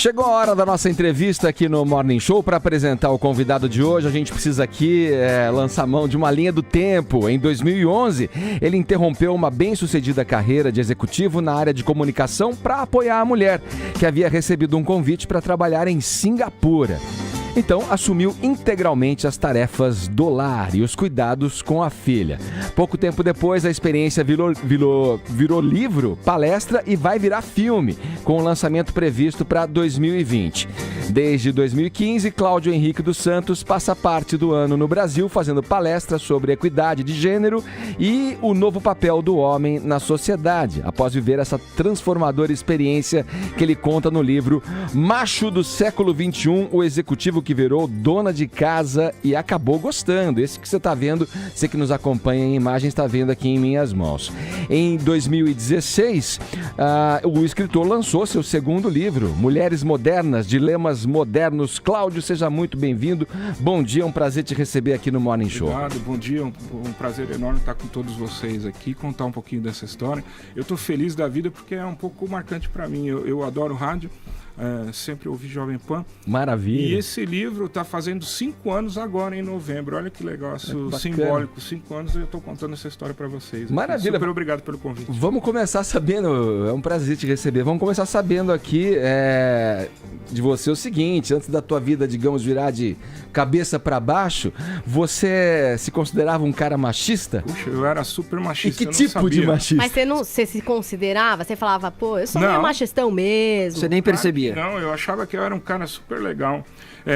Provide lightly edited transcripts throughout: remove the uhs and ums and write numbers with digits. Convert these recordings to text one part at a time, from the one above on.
Chegou a hora da nossa entrevista aqui no Morning Show. Para apresentar o convidado de hoje, a gente precisa aqui lançar mão de uma linha do tempo. Em 2011, ele interrompeu uma bem-sucedida carreira de executivo na área de comunicação para apoiar a mulher, que havia recebido um convite para trabalhar em Singapura. Então, assumiu integralmente as tarefas do lar e os cuidados com a filha. Pouco tempo depois, a experiência virou livro, palestra e vai virar filme, com o lançamento previsto para 2020. Desde 2015, Cláudio Henrique dos Santos passa parte do ano no Brasil, fazendo palestras sobre equidade de gênero e o novo papel do homem na sociedade, após viver essa transformadora experiência que ele conta no livro Macho do Século XXI, o executivo que virou dona de casa e acabou gostando. Esse que você está vendo, você que nos acompanha em imagens, está vendo aqui em minhas mãos. Em 2016, o escritor lançou seu segundo livro, Mulheres Modernas, Dilemas Modernos. Cláudio, seja muito bem-vindo. Bom dia, é um prazer te receber aqui no Morning Show. Obrigado, bom dia, um prazer enorme estar com todos vocês aqui, contar um pouquinho dessa história. Eu estou feliz da vida porque é um pouco marcante para mim. Eu adoro rádio. Sempre ouvi Jovem Pan. Maravilha. E esse livro está fazendo 5 anos agora em novembro. Olha que legal, simbólico. 5 anos eu estou contando essa história para vocês. Maravilha. Super obrigado pelo convite. Vamos começar sabendo, é um prazer te receber. Vamos começar sabendo aqui de você o seguinte: antes da tua vida, digamos, virar de cabeça para baixo, você se considerava um cara machista? Puxa, eu era super machista. E que tipo de machista? Mas você se considerava? Você falava, pô, eu sou meio machistão mesmo. Você nem percebia? Não, eu achava que eu era um cara super legal.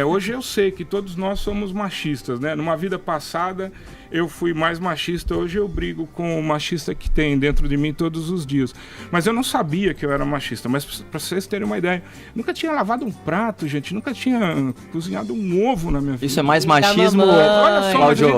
Hoje eu sei que todos nós somos machistas, né? Numa vida passada eu fui mais machista, hoje eu brigo com o machista que tem dentro de mim todos os dias. Mas eu não sabia que eu era machista, mas pra vocês terem uma ideia, nunca tinha lavado um prato, gente, nunca tinha cozinhado um ovo na minha vida. Isso é mais machismo, olha só, Cláudio?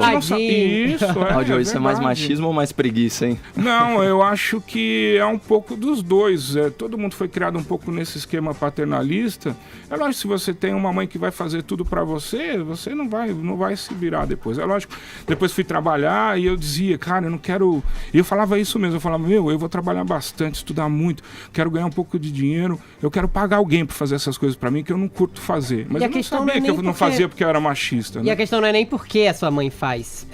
Cláudio, isso é mais machismo ou mais preguiça, hein? Não, eu acho que é um pouco dos dois. Todo mundo foi criado um pouco nesse esquema paternalista. É lógico, se você tem uma mãe que vai fazer tudo pra você, você não vai se virar depois. É lógico, depois fui trabalhar e eu dizia, cara, eu não quero... E eu falava isso mesmo, eu falava, eu vou trabalhar bastante, estudar muito, quero ganhar um pouco de dinheiro, eu quero pagar alguém pra fazer essas coisas pra mim que eu não curto fazer. Mas eu não sabia que eu não fazia porque eu era machista, né? E a questão não é nem porque a sua mãe faz,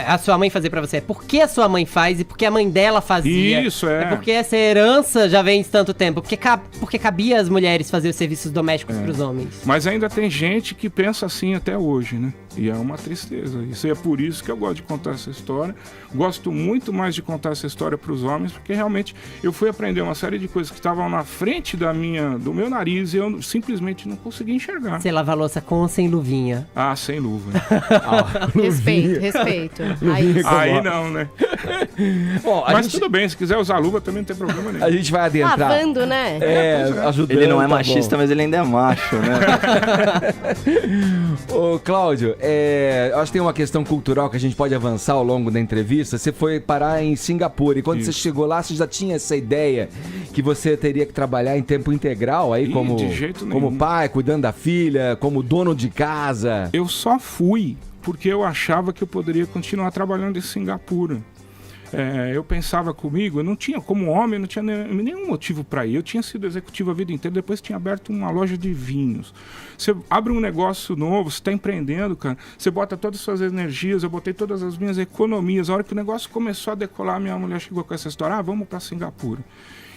a sua mãe fazer pra você, é porque a sua mãe faz e porque a mãe dela fazia. Isso, É porque essa herança já vem de tanto tempo, porque cabia às mulheres fazer os serviços domésticos pros homens. Mas ainda tem gente que pensa assim até hoje, né? E é uma tristeza. Isso é por isso que eu gosto de contar essa história. Gosto muito mais de contar essa história para os homens, porque realmente eu fui aprender uma série de coisas que estavam na frente do meu nariz e eu simplesmente não conseguia enxergar. Você lava a louça com ou sem luvinha? Ah, sem luva. Respeito. Aí não, né? Bom, mas tudo bem, se quiser usar luva também não tem problema nenhum. A gente vai adentrar. Lavando, né? Ajudando. Ele não é machista, mas ele ainda é macho, né? Ô, Cláudio, eu acho que tem uma questão cultural que a gente pode avançar ao longo da entrevista. Você foi parar em Singapura e quando você chegou lá, você já tinha essa ideia que você teria que trabalhar em tempo integral aí de jeito nenhum. Como pai, cuidando da filha, como dono de casa? Eu só fui porque eu achava que eu poderia continuar trabalhando em Singapura. Eu pensava comigo, eu não tinha, como homem, não tinha nenhum motivo para ir. Eu tinha sido executivo a vida inteira, depois tinha aberto uma loja de vinhos. Você abre um negócio novo, você está empreendendo, cara, você bota todas as suas energias, eu botei todas as minhas economias. A hora que o negócio começou a decolar, minha mulher chegou com essa história, vamos para Singapura.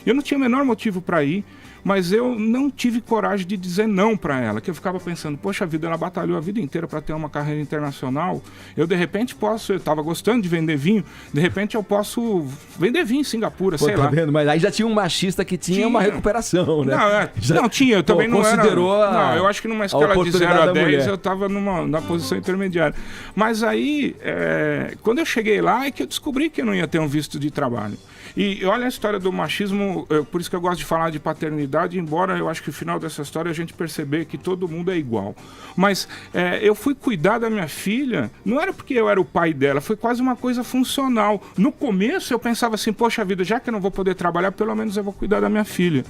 Eu não tinha o menor motivo para ir, mas eu não tive coragem de dizer não para ela, que eu ficava pensando, poxa vida, ela batalhou a vida inteira para ter uma carreira internacional, eu de repente eu estava gostando de vender vinho, de repente eu posso vender vinho em Singapura, sei lá. Vendo? Mas aí já tinha um machista que tinha uma recuperação, né? Não tinha, eu também não considerou era... Não, eu acho que numa escala de 0 a 10 eu estava na posição intermediária. Mas aí, quando eu cheguei lá, é que eu descobri que eu não ia ter um visto de trabalho. E olha a história do machismo, por isso que eu gosto de falar de paternidade, embora eu acho que no final dessa história a gente perceber que todo mundo é igual. Mas eu fui cuidar da minha filha, não era porque eu era o pai dela, foi quase uma coisa funcional. No começo eu pensava assim, poxa vida, já que eu não vou poder trabalhar, pelo menos eu vou cuidar da minha filha.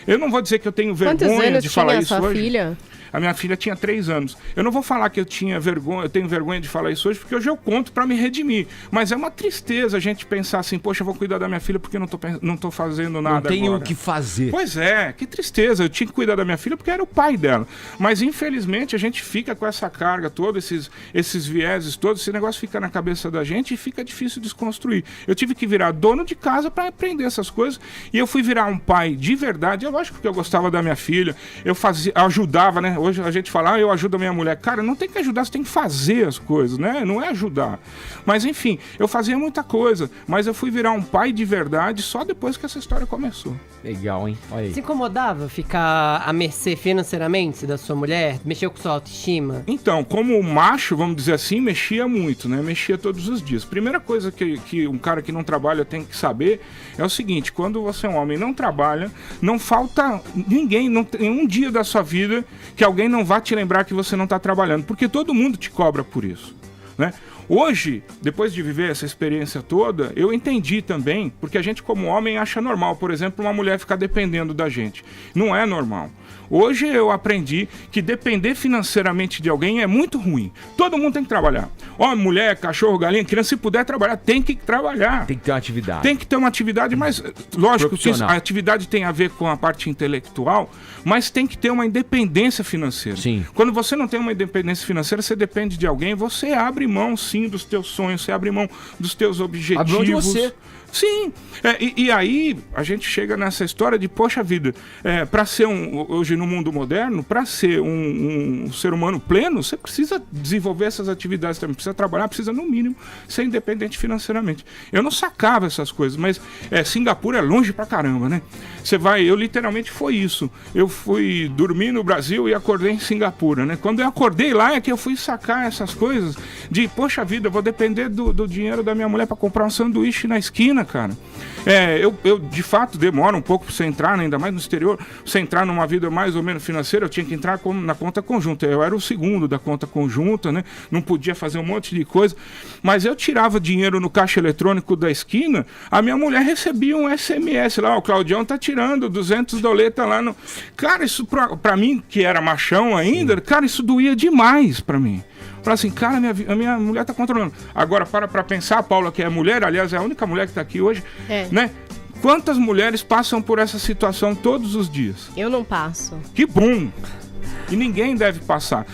Eu não vou dizer que eu tenho vergonha de falar isso hoje. Quantos anos tinha a sua filha? A minha filha tinha 3 anos. Eu não vou falar que eu tenho vergonha de falar isso hoje, porque hoje eu conto para me redimir. Mas é uma tristeza a gente pensar assim, poxa, eu vou cuidar da minha minha filha porque não tô fazendo nada Não tenho agora. o que fazer. Pois é, que tristeza. Eu tinha que cuidar da minha filha porque era o pai dela. Mas, infelizmente, a gente fica com essa carga toda, esses vieses todos, esse negócio fica na cabeça da gente e fica difícil desconstruir. Eu tive que virar dono de casa para aprender essas coisas e eu fui virar um pai de verdade. É lógico que eu gostava da minha filha, eu ajudava, né? Hoje a gente fala, eu ajudo a minha mulher. Cara, não tem que ajudar, você tem que fazer as coisas, né? Não é ajudar. Mas, enfim, eu fazia muita coisa, mas eu fui virar um pai de verdade só depois que essa história começou. Legal, hein? Olha aí. Se incomodava ficar à mercê financeiramente da sua mulher? Mexeu com sua autoestima? Então, como macho, vamos dizer assim, mexia muito, né? Mexia todos os dias. Primeira coisa que um cara que não trabalha tem que saber é o seguinte, quando você é um homem e não trabalha, não falta ninguém, não tem um dia da sua vida que alguém não vá te lembrar que você não está trabalhando, porque todo mundo te cobra por isso, né? Hoje, depois de viver essa experiência toda, eu entendi também, porque a gente como homem acha normal, por exemplo, uma mulher ficar dependendo da gente. Não é normal. Hoje eu aprendi que depender financeiramente de alguém é muito ruim. Todo mundo tem que trabalhar. Homem, mulher, cachorro, galinha, criança, se puder trabalhar, tem que trabalhar. Tem que ter uma atividade. Tem que ter uma atividade, mas lógico que Profissional. a atividade tem a ver com a parte intelectual, mas tem que ter uma independência financeira. Sim. Quando você não tem uma independência financeira, você depende de alguém, você abre mão sim dos teus sonhos, você abre mão dos teus objetivos. Abre mão de você. Sim, e aí a gente chega nessa história de, poxa vida, para ser hoje no mundo moderno, para ser um ser humano pleno, você precisa desenvolver essas atividades também, precisa trabalhar, precisa no mínimo ser independente financeiramente. Eu não sacava essas coisas, mas Singapura é longe pra caramba, né? Eu literalmente foi isso. Eu fui dormir no Brasil e acordei em Singapura, né? Quando eu acordei lá é que eu fui sacar essas coisas de, poxa vida, eu vou depender do dinheiro da minha mulher para comprar um sanduíche na esquina, cara. Eu de fato demoro um pouco pra você entrar, né, ainda mais no exterior, você entrar numa vida mais ou menos financeira, eu tinha que entrar na conta conjunta. Eu era o segundo da conta conjunta, né? Não podia fazer um monte de coisa, mas eu tirava dinheiro no caixa eletrônico da esquina, a minha mulher recebia um SMS lá, o Claudião tá tirando 200 doleta lá no... Cara, isso pra mim, que era machão ainda, sim, cara, isso doía demais pra mim. Falar assim, cara, a minha mulher tá controlando. Agora, para pensar, a Paula, que é mulher, aliás, é a única mulher que tá aqui hoje, né? Quantas mulheres passam por essa situação todos os dias? Eu não passo. Que bom! E ninguém deve passar.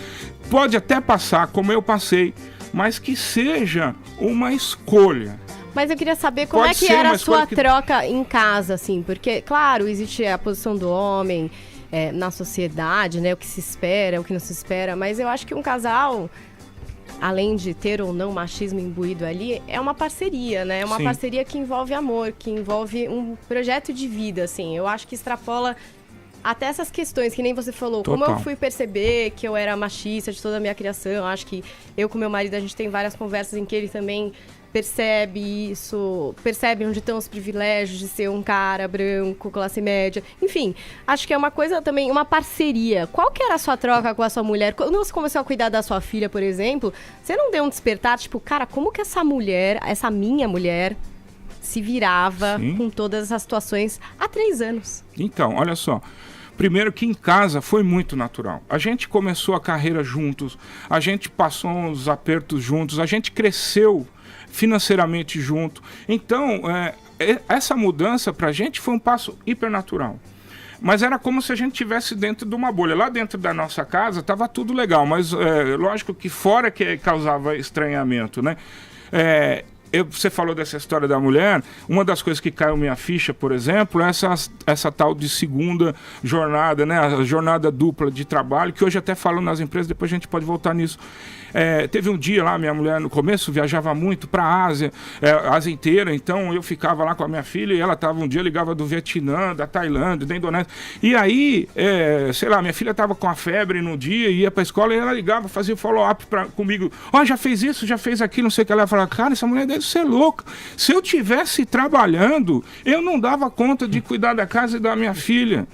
Pode até passar, como eu passei, mas que seja uma escolha. Mas eu queria saber como é que era a sua troca em casa, assim, porque, claro, existe a posição do homem na sociedade, né? O que se espera, o que não se espera, mas eu acho que um casal, além de ter ou não machismo imbuído ali, é uma parceria, né? É uma parceria que envolve amor, que envolve um projeto de vida, assim. Eu acho que extrapola até essas questões, que nem você falou. Total. Como eu fui perceber que eu era machista de toda a minha criação, eu acho que eu com meu marido, a gente tem várias conversas em que ele também percebe isso, percebe onde estão os privilégios de ser um cara branco, classe média. Enfim, acho que é uma coisa também, uma parceria. Qual que era a sua troca com a sua mulher? Quando você começou a cuidar da sua filha, por exemplo, você não deu um despertar, tipo, cara, como que essa mulher, essa minha mulher, se virava com todas essas situações há 3 anos? Então, olha só. Primeiro que em casa foi muito natural. A gente começou a carreira juntos, a gente passou uns apertos juntos, a gente cresceu financeiramente junto. Então, essa mudança pra gente foi um passo hipernatural. Mas era como se a gente estivesse dentro de uma bolha. Lá dentro da nossa casa estava tudo legal, mas lógico que fora que causava estranhamento, né? Você falou dessa história da mulher, uma das coisas que caiu minha ficha, por exemplo, é essa tal de segunda jornada, né? A jornada dupla de trabalho, que hoje até falam nas empresas, depois a gente pode voltar nisso. Teve um dia lá, minha mulher no começo viajava muito para a Ásia, Ásia inteira, então eu ficava lá com a minha filha e ela estava um dia, ligava do Vietnã, da Tailândia, da Indonésia, e aí, sei lá, minha filha estava com a febre no dia, ia para a escola e ela ligava, fazia follow-up comigo, já fez isso, já fez aquilo, não sei o que, ela falava, cara, essa mulher deve ser louca, se eu tivesse trabalhando, eu não dava conta de cuidar da casa e da minha filha.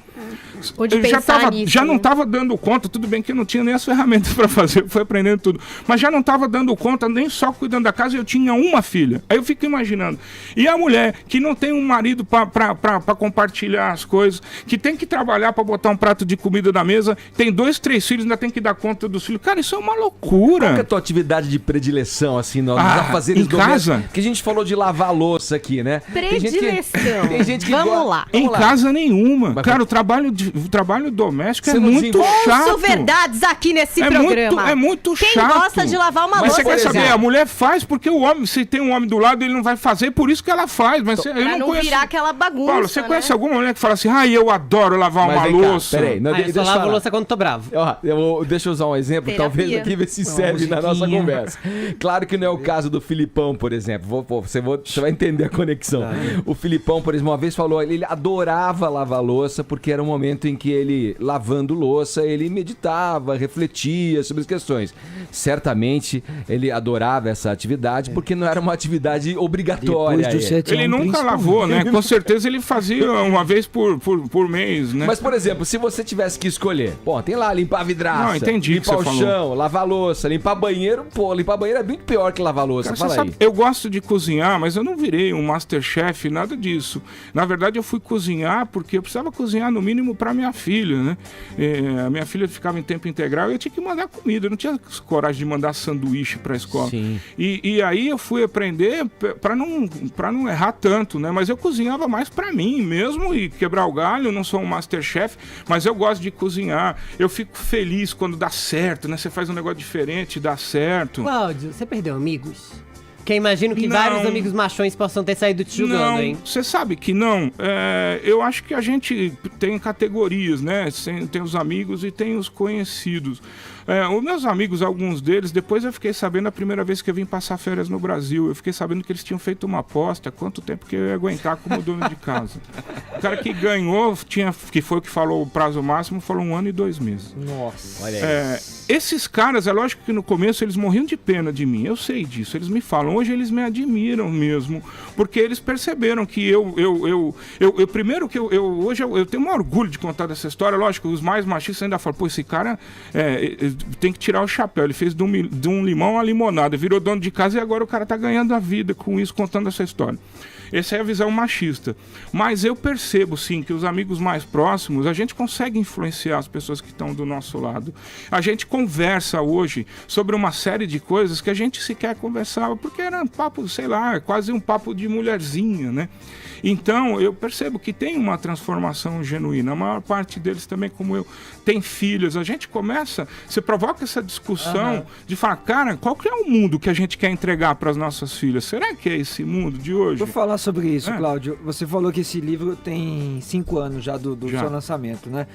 Eu já não estava dando conta, tudo bem que eu não tinha nem as ferramentas para fazer, eu fui aprendendo tudo, mas já não estava dando conta nem só cuidando da casa, eu tinha uma filha. Aí eu fico imaginando, e a mulher que não tem um marido para compartilhar as coisas, que tem que trabalhar para botar um prato de comida na mesa, tem 2, 3 filhos, ainda tem que dar conta dos filhos. Cara, isso é uma loucura. Qual que é a tua atividade de predileção, assim, nos afazeres domésticos casa... Que a gente falou de lavar louça aqui, né? Predileção. Tem gente que Vamos lá. Em Vamos lá. casa nenhuma. Mas- Cara, o trabalho doméstico Você é não muito desenvolve- chato. Ouço verdades aqui nesse programa. É muito Quem chato. gosta de lavar uma Mas louça... Você quer por saber? exemplo- A mulher faz porque o homem, se tem um homem do lado, ele não vai fazer, por isso que ela faz. Mas eu Pra não não conheço. virar aquela bagunça, Paulo, você né? conhece alguma mulher que fala assim, eu adoro lavar Mas uma vem cá, louça? peraí, não, Ah, eu só deixa eu lavo falar. louça quando tô bravo. Ó, deixa eu usar um exemplo, Terapia. talvez aqui ver se serve na nossa musiquinha. conversa. Claro que não é o caso do Filipão, por exemplo. Você vai entender a conexão. O Filipão, por exemplo, uma vez falou, ele adorava lavar louça porque era um momento em que ele, lavando louça, ele meditava, refletia sobre as questões. Certamente ele adorava essa atividade porque não era uma atividade obrigatória. Depois do 7 a 1, Ele nunca principalmente. lavou, né? Com certeza ele fazia uma vez por mês, né? Mas, por exemplo, se você tivesse que escolher, pô, tem lá limpar a vidraça, Não, entendi o que limpar você o falou. chão, lavar a louça, limpar banheiro, pô, limpar banheiro é muito pior que lavar a louça. Cara, Fala você aí. sabe, eu gosto de cozinhar, mas eu não virei um Masterchef, nada disso. Na verdade, eu fui cozinhar porque eu precisava cozinhar no mínimo para minha filha, né? A minha filha ficava em tempo integral e eu tinha que mandar comida. Eu não tinha coragem de mandar sanduíche para a escola. Sim. E aí eu fui aprender para não errar tanto, né? Mas eu cozinhava mais para mim mesmo e quebrar o galho. Eu não sou um Masterchef, mas eu gosto de cozinhar. Eu fico feliz quando dá certo, né? Você faz um negócio diferente, dá certo. Cláudio, você perdeu amigos? Porque imagino que Não. vários amigos machões possam ter saído te julgando, Não, hein? você sabe que não. Eu acho que a gente tem categorias, né? Tem os amigos e tem os conhecidos. Os meus amigos, alguns deles, depois eu fiquei sabendo a primeira vez que eu vim passar férias no Brasil. Eu fiquei sabendo que eles tinham feito uma aposta, quanto tempo que eu ia aguentar como dono de casa. O cara que ganhou, que foi o que falou o prazo máximo, falou 1 ano e 2 meses. Nossa. Olha aí. Esses caras, é lógico que no começo eles morriam de pena de mim, eu sei disso, eles me falam, hoje eles me admiram mesmo, porque eles perceberam que primeiro que hoje eu tenho um orgulho de contar dessa história, lógico, os mais machistas ainda falam, pô, esse cara tem que tirar o chapéu, ele fez de um limão uma limonada, virou dono de casa e agora o cara tá ganhando a vida com isso, contando essa história. Essa é a visão machista. Mas eu percebo, sim, que os amigos mais próximos, a gente consegue influenciar as pessoas que estão do nosso lado. A gente conversa hoje sobre uma série de coisas que a gente sequer conversava, porque era um papo, sei lá, quase um papo de mulherzinha, né? Então, eu percebo que tem uma transformação genuína. A maior parte deles também, como eu, tem filhos. A gente começa, você provoca essa discussão de falar, cara, qual que é o mundo que a gente quer entregar para as nossas filhas? Será que é esse mundo de hoje? Vou falar sobre isso, Cláudio. Você falou que esse livro tem 5 anos já do Já. seu lançamento, né?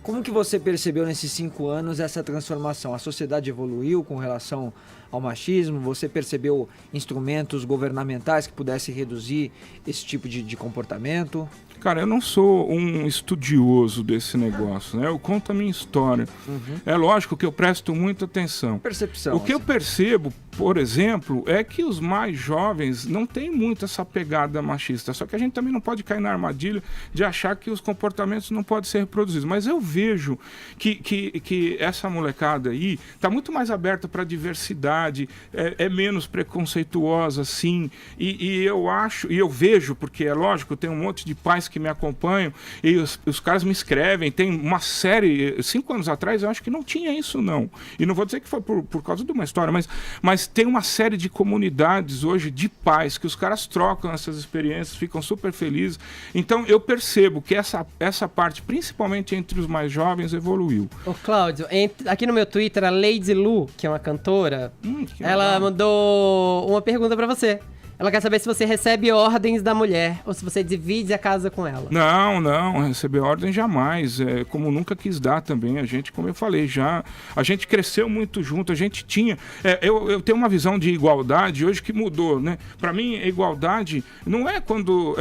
Como que você percebeu nesses 5 anos essa transformação? A sociedade evoluiu com relação ao machismo? Você percebeu instrumentos governamentais que pudessem reduzir esse tipo de comportamento? Cara, eu não sou um estudioso desse negócio, né? Eu conto a minha história. É lógico que eu presto muita atenção. Percepção. O que eu percebo, por exemplo, é que os mais jovens não têm muito essa pegada machista. Só que a gente também não pode cair na armadilha de achar que os comportamentos não podem ser reproduzidos. Mas eu vejo que essa molecada aí está muito mais aberta para a diversidade, é menos preconceituosa, sim. E eu acho, e eu vejo, porque é lógico, tem um monte de pais que me acompanham e os caras me escrevem. Tem uma série, 5 anos atrás, eu acho que não tinha isso, não. E não vou dizer que foi por causa de uma história, mas tem uma série de comunidades hoje de pais que os caras trocam essas experiências, ficam super felizes. Então eu percebo que essa parte, principalmente entre os mais jovens, evoluiu. Ô, Cláudio, aqui no meu Twitter, a Lady Lu, que é uma cantora, Que ela legal. mandou uma pergunta pra você. Ela quer saber se você recebe ordens da mulher ou se você divide a casa com ela. Não, receber ordem jamais, como nunca quis dar também, a gente, como eu falei, a gente cresceu muito junto, a gente tinha, eu tenho uma visão de igualdade hoje que mudou, né? Pra mim, igualdade não é quando,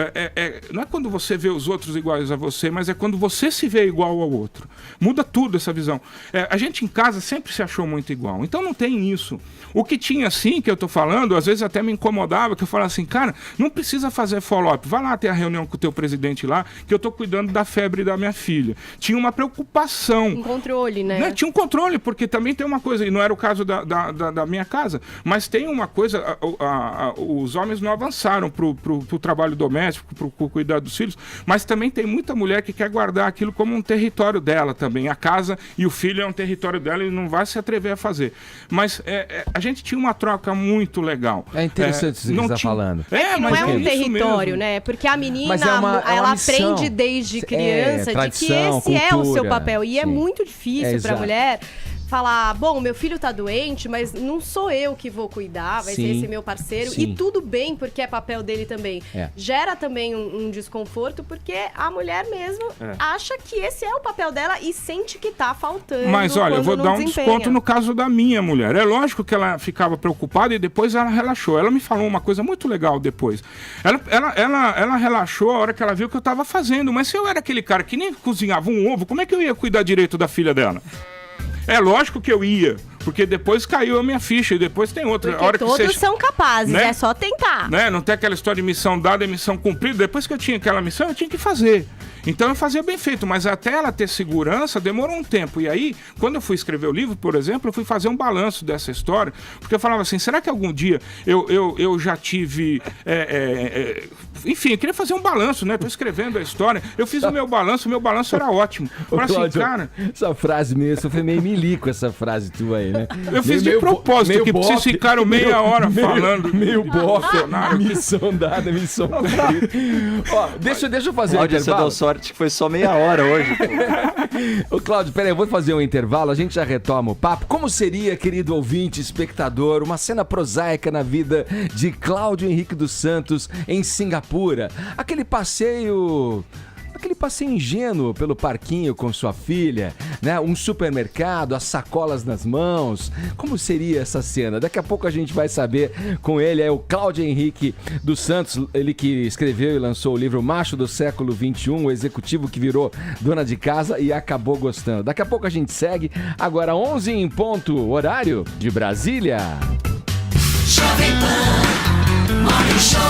não é quando você vê os outros iguais a você, mas é quando você se vê igual ao outro. Muda tudo essa visão. A gente em casa sempre se achou muito igual, então não tem isso. O que tinha sim, que eu tô falando, às vezes até me incomodava, que eu falava assim, cara, não precisa fazer follow-up, vai lá ter a reunião com o teu presidente lá, que eu tô cuidando da febre da minha filha. Tinha uma preocupação. Um controle, né? Tinha um controle, porque também tem uma coisa, e não era o caso da minha casa, mas tem uma coisa, os homens não avançaram pro trabalho doméstico, pro cuidado dos filhos, mas também tem muita mulher que quer guardar aquilo como um território dela também. A casa e o filho é um território dela e não vai se atrever a fazer. Mas a gente tinha uma troca muito legal. É interessante isso que você não tá tá falando. Que não é um território, né? Porque a menina, ela aprende desde criança de que esse é o seu papel. E é muito difícil pra mulher falar, bom, meu filho tá doente, mas não sou eu que vou cuidar, vai ser esse meu parceiro. E tudo bem, porque é papel dele também. Gera também um desconforto, porque a mulher mesmo acha que esse é o papel dela e sente que tá faltando. Mas olha, eu vou dar um desconto no caso da minha mulher. É lógico que ela ficava preocupada e depois ela relaxou. Ela me falou uma coisa muito legal depois. Ela relaxou a hora que ela viu que eu tava fazendo. Mas se eu era aquele cara que nem cozinhava um ovo, como é que eu ia cuidar direito da filha dela? É lógico que eu ia, porque depois caiu a minha ficha e depois tem outra. Porque hora todos que são capazes, né? É só tentar. Né? Não tem aquela história de missão dada e missão cumprida. Depois que eu tinha aquela missão, eu tinha que fazer. Então eu fazia bem feito, mas até ela ter segurança demorou um tempo. E aí, quando eu fui escrever o livro, por exemplo, eu fui fazer um balanço dessa história, porque eu falava assim, será que algum dia eu já tive... enfim, eu queria fazer um balanço, né? Tô escrevendo a história. Eu fiz o meu balanço era ótimo. Cláudio, assim, cara... Essa frase mesmo, foi meio milico essa frase tua aí, né? Eu fiz de propósito, que vocês ficaram meia hora falando. Meio bofe, missão dada, missão cumprida. Ó, deixa eu fazer um intervalo. Você deu sorte que foi só meia hora hoje. Ô, Cláudio, peraí, eu vou fazer um intervalo, a gente já retoma o papo. Como seria, querido ouvinte, espectador, uma cena prosaica na vida de Cláudio Henrique dos Santos em Singapura? Aquele passeio ingênuo pelo parquinho com sua filha, né? Um supermercado, as sacolas nas mãos. Como seria essa cena? Daqui a pouco a gente vai saber com ele. É o Cláudio Henrique dos Santos, ele que escreveu e lançou o livro Macho do Século XXI, o executivo que virou dona de casa e acabou gostando. Daqui a pouco a gente segue. Agora 11 em ponto, horário de Brasília. Jovem Pan Morning Show.